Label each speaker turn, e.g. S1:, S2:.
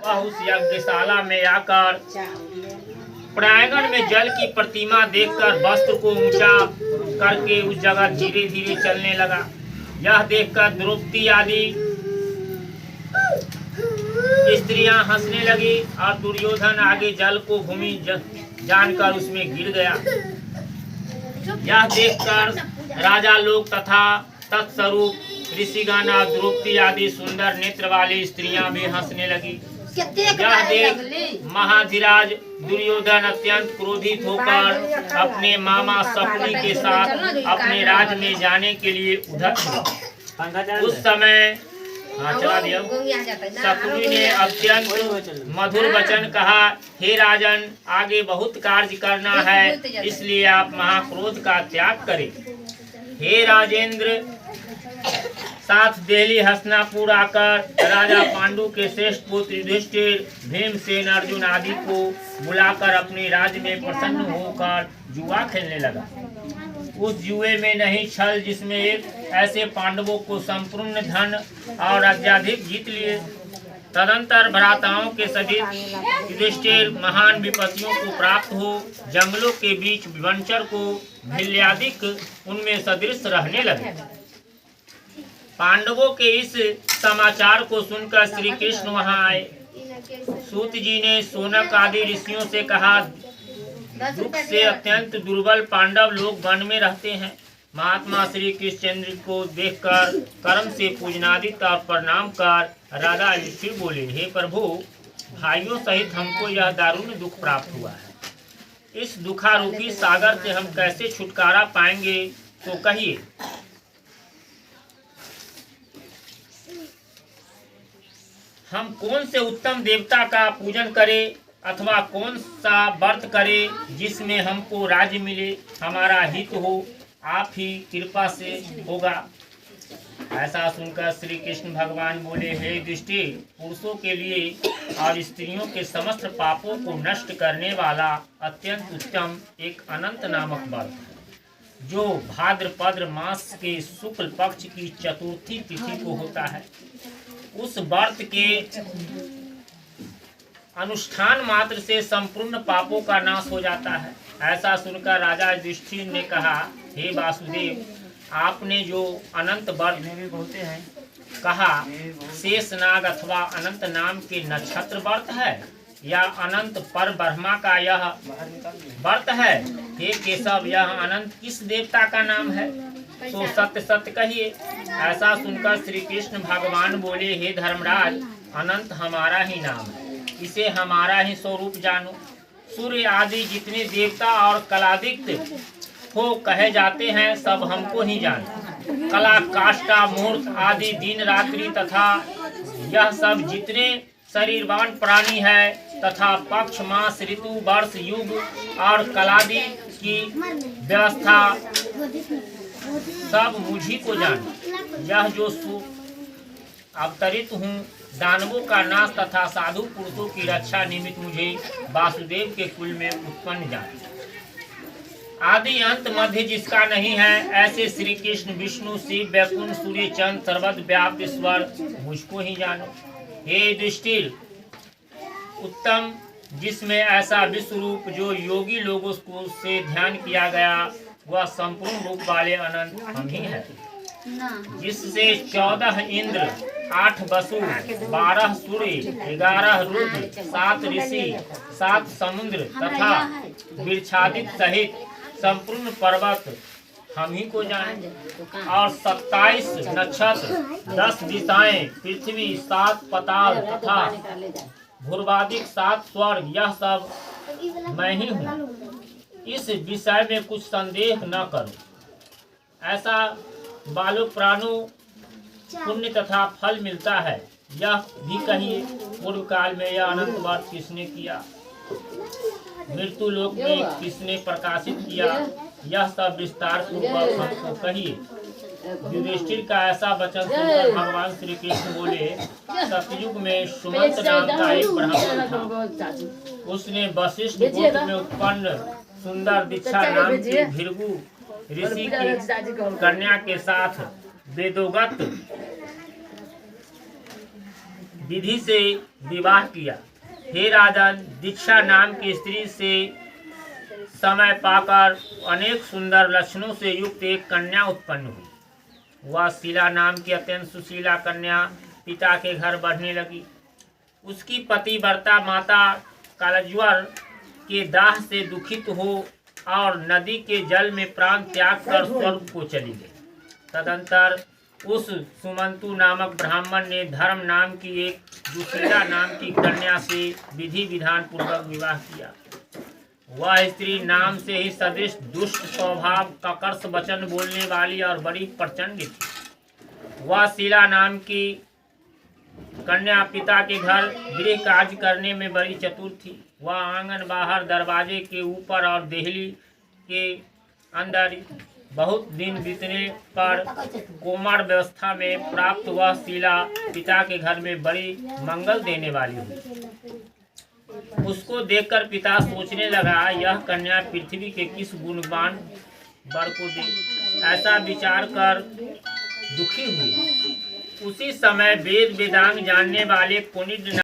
S1: वह उस यज्ञशाला में आकर प्रांगण में जल की प्रतिमा देखकर वस्त्र को ऊंचा करके उस जगह धीरे धीरे चलने लगा। यह देखकर द्रौपदी आदि स्त्रियां हंसने लगी और दुर्योधन आगे जल को भूमि जानकर उसमें गिर गया। यह देखकर राजा लोग तथा तत्स्वरूप ऋषिगण और द्रौपदी आदि सुंदर नेत्र वाली स्त्रियां भी हंसने लगी। यह देख महाधिराज दुर्योधन अत्यंत क्रोधित होकर अपने मामा शकुनी के साथ अपने राज्य में जाने के लिए उधर हुआ। उस समय शकुनी ने अत्यंत मधुर वचन कहा, हे राजन, आगे बहुत कार्य करना है, इसलिए आप महाक्रोध का त्याग करें। हे राजेंद्र, साथ दिल्ली हस्तिनापुर आकर राजा पांडु के श्रेष्ठ पुत्र युधिष्ठिर, भीमसेन, अर्जुन आदि को बुलाकर अपने राज्य में प्रसन्न होकर जुआ खेलने लगा। उस जुए में नहीं छल जिसमें एक ऐसे पांडवों को संपूर्ण धन और राज्याधिक जीत लिए। तदंतर भ्राताओं के सहित युधिष्ठिर महान विपत्तियों को प्राप्त हो जंगलों के बीच वंचर को भिल्यादिक उनमें सदृश रहने लगे। पांडवों के इस समाचार को सुनकर श्री कृष्ण वहां आए। सूत जी ने सोनक आदि ऋषियों से कहा, दुख से अत्यंत दुर्बल पांडव लोग वन में रहते हैं। महात्मा श्री कृष्णचंद्र को देखकर कर्म से पूजनादित और प्रणाम कर राजा युधिष्ठिर बोले, हे प्रभु, भाइयों सहित हमको यह दारुण दुख प्राप्त हुआ है। इस दुखारूपी सागर से हम कैसे छुटकारा पाएंगे, तो कहिए। हम कौन से उत्तम देवता का पूजन करें अथवा कौन सा व्रत करें जिसमें हमको राज्य मिले, हमारा हित हो, आप ही कृपा से होगा। ऐसा सुनकर श्री कृष्ण भगवान बोले, हे युधिष्ठिर, पुरुषों के लिए और स्त्रियों के समस्त पापों को नष्ट करने वाला अत्यंत उत्तम एक अनंत नामक व्रत है, जो भाद्रपद मास के शुक्ल पक्ष की चतुर्थी तिथि को होता है। उस व्रत के अनुष्ठान मात्र से संपूर्ण पापों का नाश हो जाता है। ऐसा सुनकर राजा युधिष्ठिर ने कहा, हे वासुदेव, आपने जो अनंत व्रत कहा, शेषनाग अथवा अनंत नाम के नक्षत्र व्रत है या अनंत पर ब्रह्मा का यह व्रत है? हे केशव, यह अनंत किस देवता का नाम है? तो सत्य सत्य कहिए। ऐसा सुनकर श्री कृष्ण भगवान बोले, हे धर्मराज, अनंत हमारा ही नाम है, इसे हमारा ही स्वरूप जानो। सूर्य आदि जितने देवता और कलादित्य हो कहे जाते हैं, सब हमको ही जानो। कला, काष्ठा, मूर्त आदि दिन रात्रि तथा यह सब जितने शरीरवान प्राणी है तथा पक्ष, मास, ऋतु, वर्ष, युग और कलादि की व्यवस्था सब मुझी को जानो। यह जो अवतरित हूँ, दानवों का नाश तथा साधु पुरुषों की रक्षा निमित्त मुझे वासुदेव के कुल में उत्पन्न जाने। आदि अंत मध्य जिसका नहीं है, ऐसे श्री कृष्ण, विष्णु, शिव, वैकुंठ, सूर्य, चंद्र, सर्वत्र व्याप्त ईश्वर मुझको ही जानो। हे युधिष्ठिर, उत्तम जिसमें ऐसा विश्व रूप जो योगी लोगों को से ध्यान किया गया, वह संपूर्ण रूप वाले अनंत हम ही है, जिससे 14 इंद्र, 8 वसु, 12 सूर्य, 11 रुद्र, 7 ऋषि, 7 समुद्र तथा वृक्षादित सहित संपूर्ण पर्वत हम ही को जाने, और 27 नक्षत्र, 10 दिशाएं, पृथ्वी, 7 पाताल तथा भूर्वादिक 7 स्वर्ग, यह सब मैं ही हूँ। इस विषय में कुछ संदेह न करो। ऐसा बालो प्राणों पुण्य तथा फल मिलता है, यह भी कहिए। पूर्व काल में यह अनंत व्रत किसने किया, मृत्यु लोक में किसने प्रकाशित किया, यह सब विस्तार पूर्वक हमको कहिए। युधिष्ठिर का ऐसा वचन सुनकर भगवान श्री कृष्ण बोले, सतयुग में सुमंत नाम का एक ब्राह्मण था। उसने वशिष्ठ गोत्र में उत्पन्न सुंदर दीक्षा नाम की भृगु ऋषि की कन्या के साथ वेदोगत विधि से विवाह किया। हे राजन, दीक्षा नाम की स्त्री से समय पाकर अनेक सुंदर लक्षणों से युक्त एक कन्या उत्पन्न हुई। वह शीला नाम की अत्यंत सुशीला कन्या पिता के घर बढ़ने लगी। उसकी पतिव्रता माता कालज्वर के दाह से दुखित हो और नदी के जल में प्राण त्याग कर स्वर्ग को चली गई। तदंतर उस सुमंतु नामक ब्राह्मण ने धर्म नाम की एक दुशीला नाम की कन्या से विधि विधान पूर्वक विवाह किया। वह स्त्री नाम से ही सदृश दुष्ट स्वभाव, ककर्ष वचन बोलने वाली और बड़ी प्रचंड थी। वह शीला नाम की कन्या पिता के घर गृह कार्य करने में बड़ी चतुर थी। वह आंगन, बाहर, दरवाजे के ऊपर और देहली के अंदर बहुत दिन बीतने पर कोमल व्यवस्था में प्राप्त वह शीला पिता के घर में बड़ी मंगल देने वाली हुई। उसको देखकर पिता सोचने लगा, यह कन्या पृथ्वी के किस गुणवान वर को दे। ऐसा विचार कर दुखी हुई। उसी समय वेद वेदांग जानने वाले पुनित